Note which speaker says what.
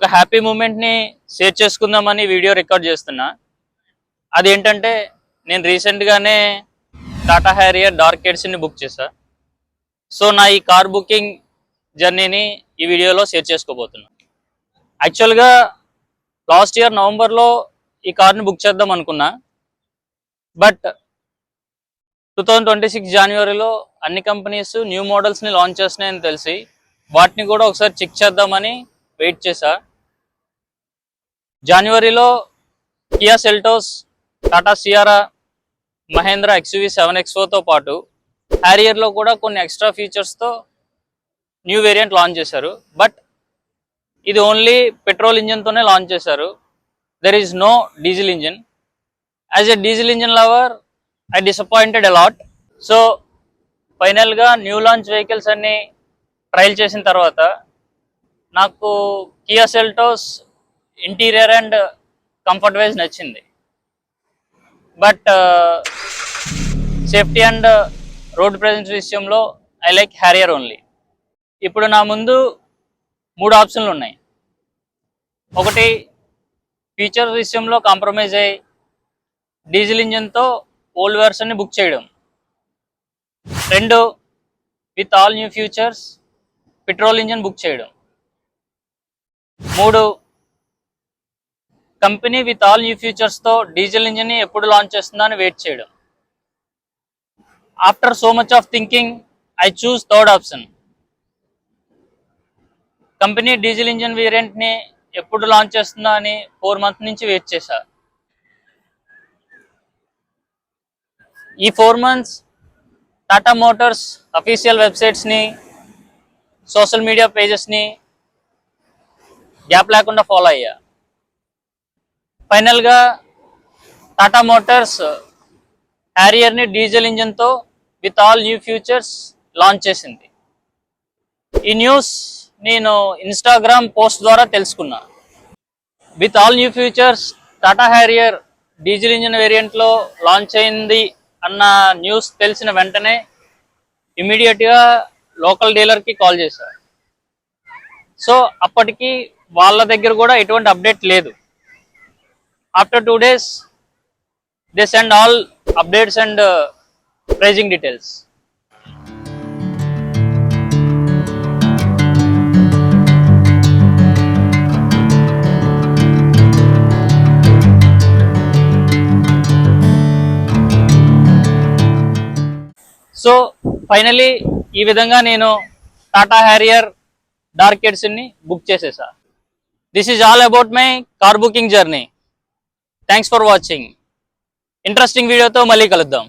Speaker 1: ఒక happy మూమెంట్ని share చేసుకుందామని video record చేస్తున్నా. అదేంటంటే నేను రీసెంట్గానే టాటా హ్యారియర్ డార్క్ ఎడిషన్ని బుక్ చేశా. సో నా ఈ కార్ బుకింగ్ జర్నీని ఈ వీడియోలో షేర్ చేసుకోబోతున్నా. యాక్చువల్గా లాస్ట్ ఇయర్ నవంబర్లో ఈ కార్ని బుక్ చేద్దాం అనుకున్నా. బట్ 2026 జనవరిలో అన్ని కంపెనీస్ న్యూ మోడల్స్ని లాంచ్ చేస్తున్నాయని తెలిసి వాటిని కూడా ఒకసారి చెక్ చేద్దామని వెయిట్ చేశా. జనవరిలో Kia Seltos, Tata Sierra, Mahindra XUV 7XO పాటు హ్యారియర్లో కూడా కొన్ని ఎక్స్ట్రా ఫీచర్స్తో న్యూ వేరియంట్ లాంచ్ చేశారు. బట్ ఇది ఓన్లీ పెట్రోల్ ఇంజిన్తోనే లాంచ్ చేశారు. There is no diesel engine. As a diesel engine lover I disappointed a lot. So ఫైనల్గా న్యూ లాంచ్ వెహికల్స్ అన్ని ట్రయల్ చేసిన తర్వాత నాకు Kia Seltos interior and comfort wise నచ్చింది. But safety and road presence విషయంలో I like Harrier only. ఇప్పుడు నా ముందు 3 ఆప్షన్లు ఉన్నాయి. ఒకటి, ఫీచర్ విషయంలో కాంప్రమైజ్ అయ్యి డీజిల్ ఇంజిన్తో ఓల్డ్ వెర్షన్ని బుక్ చేయడం. 2, with all new features petrol engine book చేయడం. 3, కంపెనీ విత్ ఆల్ న్యూ ఫ్యూచర్స్తో డీజిల్ ఇంజిన్ని ఎప్పుడు లాంచ్ చేస్తుందా అని వెయిట్ చేయడం. After so much of thinking I chose third option. Company diesel engine వేరియంట్ని ఎప్పుడు లాంచ్ చేస్తుందా అని 4 months నుంచి వెయిట్ చేశా. ఈ 4 months టాటా మోటార్స్ అఫీషియల్ వెబ్సైట్స్ని, సోషల్ మీడియా పేజెస్ని గ్యాప్ లేకుండా ఫాలో అయ్యా. ఫైనల్గా టాటా మోటార్స్ హ్యారియర్ని డీజిల్ ఇంజిన్తో with all new features launch చేసింది. ఈ న్యూస్ నేను ఇన్స్టాగ్రామ్ పోస్ట్ ద్వారా తెలుసుకున్నా. With all new features Tata Harrier diesel engine వేరియంట్లో లాంచ్ అయింది అన్న న్యూస్ తెలిసిన వెంటనే ఇమీడియట్గా లోకల్ డీలర్కి కాల్ చేశారు. సో అప్పటికి వాళ్ళ దగ్గర కూడా ఎటువంటి అప్డేట్ లేదు. After 2 days they send all updates and pricing details. So finally ఈ విధంగా నేను టాటా హ్యారియర్ డార్క్ ఎడిషన్ని బుక్ చేసేసా. This is all about my car booking journey. Thanks for watching. Interesting వీడియోతో మళ్ళీ కలుద్దాం.